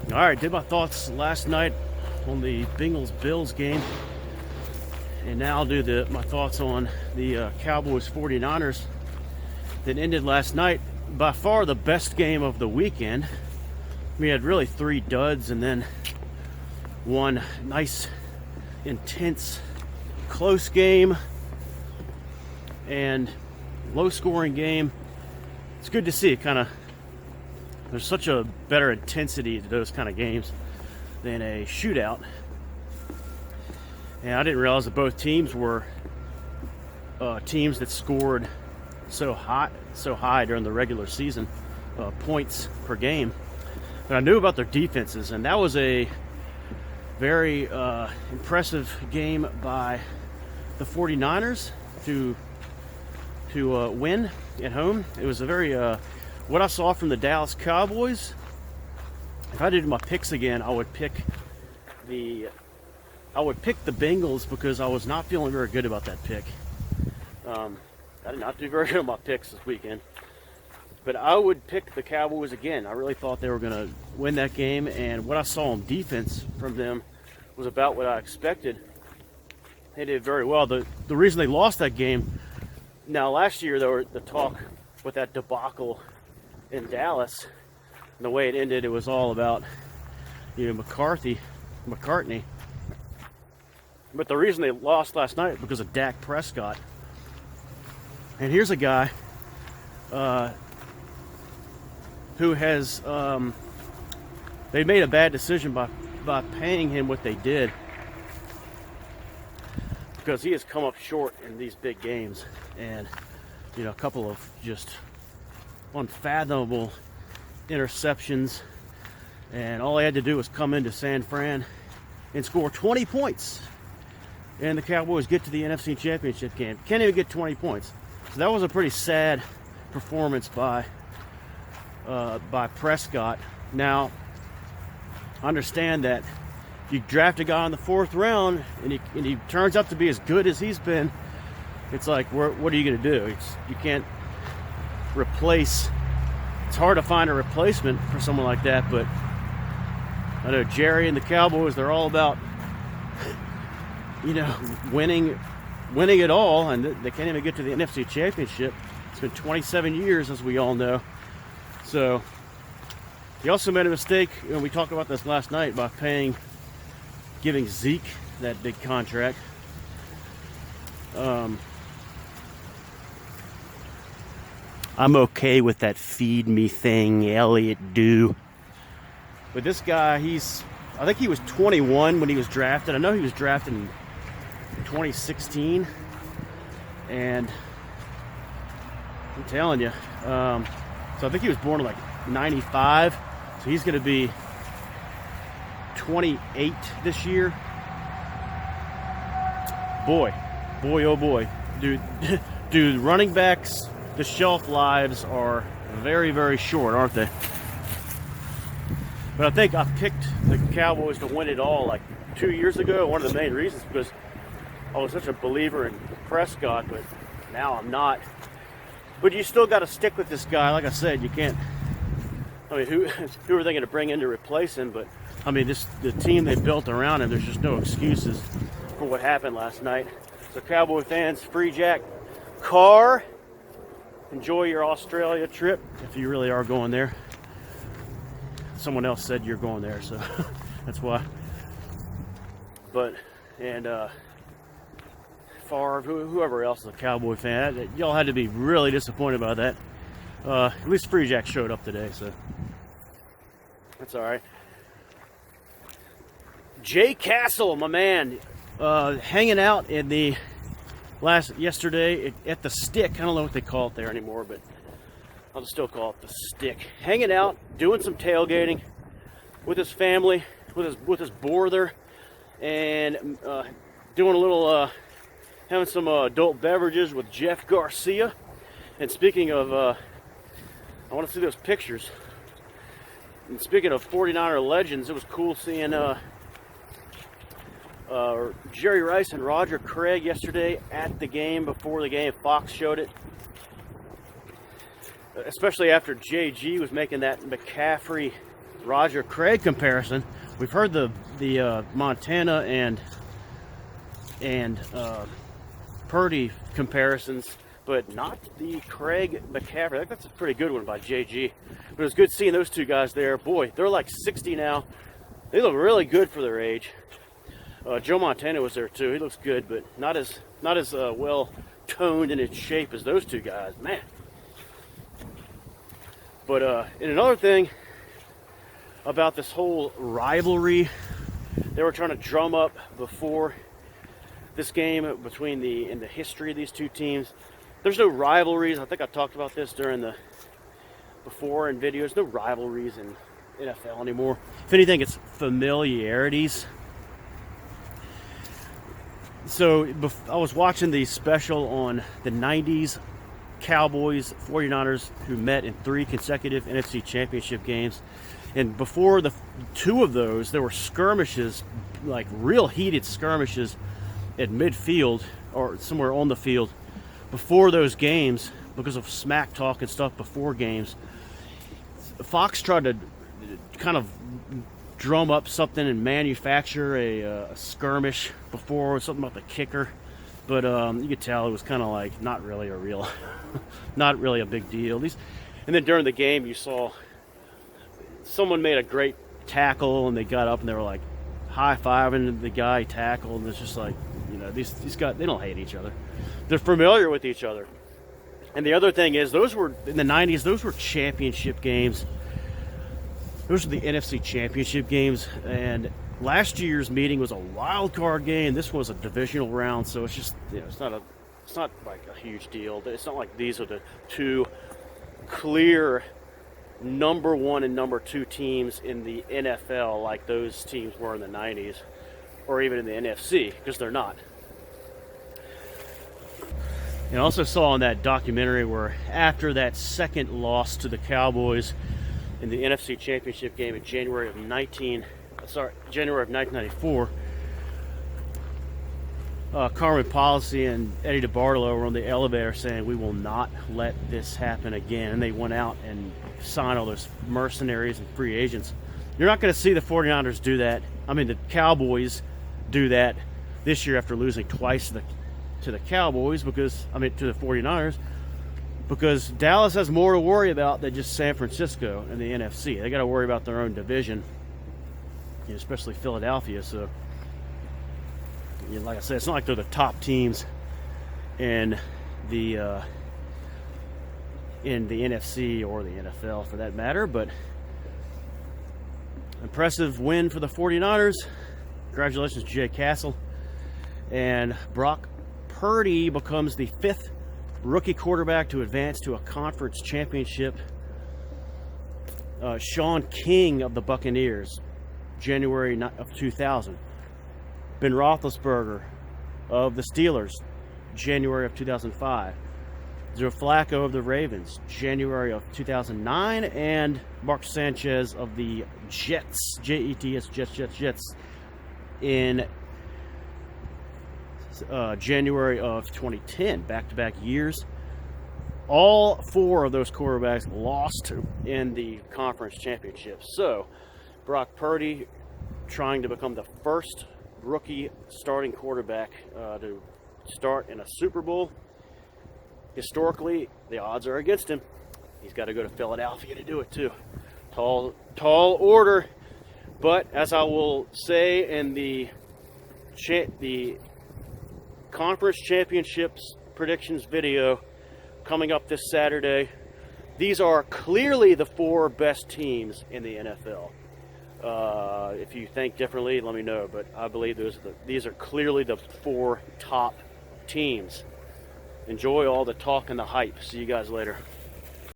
All right, did my thoughts last night on the Bengals-Bills game, and now I'll do my thoughts on the Cowboys-49ers that ended last night. By far the best game of the weekend. We had really 3 duds and then one nice, intense, close game and low-scoring game. It's good to see. There's such a better intensity to those kind of games than a shootout. And I didn't realize that both teams were teams that scored so high during the regular season, points per game. But I knew about their defenses, and that was a very impressive game by the 49ers to win at home. It was a very what I saw from the Dallas Cowboys. If I did my picks again, I would pick the Bengals because I was not feeling very good about that pick. I did not do very good on my picks this weekend. But I would pick the Cowboys again. I really thought they were going to win that game, and what I saw on defense from them was about what I expected. They did very well. The reason they lost that game, now last year there were the talk with that debacle in Dallas, and the way it ended, it was all about McCartney. But the reason they lost last night was because of Dak Prescott. And here's a guy who has they made a bad decision by paying him what they did, because he has come up short in these big games, and a couple of just unfathomable interceptions, and all he had to do was come into San Fran and score 20 points, and the Cowboys get to the NFC Championship game. Can't even get 20 points. So that was a pretty sad performance by Prescott. Now, I understand that you draft a guy in the 4th round and he turns out to be as good as he's been. It's like, what are you going to do? You can't replace. It's hard to find a replacement for someone like that. But I know Jerry and the Cowboys, they're all about winning it all, and they can't even get to the NFC Championship. It's been 27 years, as we all know. So he also made a mistake, and we talked about this last night, by giving Zeke that big contract. I'm okay with that feed me thing, Elliott do. But this guy, I think he was 21 when he was drafted. I know he was drafted in 2016, and I'm telling you, so I think he was born in like 95, so he's going to be 28 this year. Boy, oh boy, dude, running backs, the shelf lives are very, very short, aren't they? But I think I picked the Cowboys to win it all like 2 years ago. One of the main reasons because I was such a believer in Prescott, but now I'm not. But you still got to stick with this guy. Like I said, you can't. I mean, who are they going to bring in to replace him? But I mean, the team they built around him. There's just no excuses for what happened last night. So, Cowboy fans, free Jack Carr. Enjoy your Australia trip if you really are going there. Someone else said you're going there, so that's why. But Favre, whoever else is a Cowboy fan, y'all had to be really disappointed by that. At least Free Jack showed up today, so that's all right. Jay Castle, my man, hanging out in the yesterday at the Stick. I don't know what they call it there anymore, but I'll still call it the Stick. Hanging out, doing some tailgating with his family, with his brother, and doing a little, having some adult beverages with Jeff Garcia. And speaking of, I want to see those pictures. And speaking of 49er legends, it was cool seeing Jerry Rice and Roger Craig yesterday at the game, before the game. Fox showed it. Especially after JG was making that McCaffrey Roger Craig comparison. We've heard the Montana and Purdy comparisons, but not the Craig McCaffrey. I think that's a pretty good one by JG. But it was good seeing those two guys there. Boy, they're like 60 now. They look really good for their age. Joe Montana was there too. He looks good, but not as well toned in its shape as those two guys, man. But and another thing about this whole rivalry they were trying to drum up before this game in the history of these two teams. There's no rivalries. I think I talked about this during the before in videos. No rivalries in NFL anymore. If anything, it's familiarities. So I was watching the special on the 90s Cowboys 49ers who met in 3 consecutive NFC Championship games. And before the 2 of those, there were skirmishes, like real heated skirmishes at midfield or somewhere on the field before those games because of smack talk and stuff before games. Fox tried to kind of drum up something and manufacture a skirmish before, something about the kicker, but you could tell it was kind of like not really a real not really a big deal. And then during the game you saw someone made a great tackle and they got up and they were like high-fiving the guy tackled, and it's just like, you know, these guys, they don't hate each other, they're familiar with each other. And the other thing is, those were in the 90s, those were championship games. Those are the NFC Championship games, and last year's meeting was a wild card game. This was a divisional round, so it's just, you know, it's not like a huge deal. It's not like these are the 2 clear number 1 and number 2 teams in the NFL like those teams were in the 90s, or even in the NFC, because they're not. And I also saw in that documentary where after that second loss to the Cowboys in the NFC Championship game in January of 1994, Carmen Policy and Eddie DeBartolo were on the elevator saying, "We will not let this happen again." And they went out and signed all those mercenaries and free agents. You're not going to see the 49ers do that. I mean, the Cowboys do that this year after losing twice to the Cowboys, to the 49ers, because Dallas has more to worry about than just San Francisco and the NFC. They got to worry about their own division, especially Philadelphia. So, like I said, it's not like they're the top teams in the NFC or the NFL for that matter. But impressive win for the 49ers. Congratulations, Jay Castle. And Brock Purdy becomes the 5th rookie quarterback to advance to a conference championship. Sean King of the Buccaneers, January of 2000. Ben Roethlisberger of the Steelers, January of 2005. Joe Flacco of the Ravens, January of 2009. And Mark Sanchez of the Jets, Jets, Jets, in January of 2010, back-to-back years. All 4 of those quarterbacks lost in the conference championship. So, Brock Purdy trying to become the first rookie starting quarterback to start in a Super Bowl. Historically, the odds are against him. He's got to go to Philadelphia to do it too. Tall order. But as I will say in the conference championships predictions video coming up this Saturday, these are clearly the 4 best teams in the NFL. If you think differently, let me know, but I believe these are clearly the 4 top teams. Enjoy all the talk and the hype. See you guys later.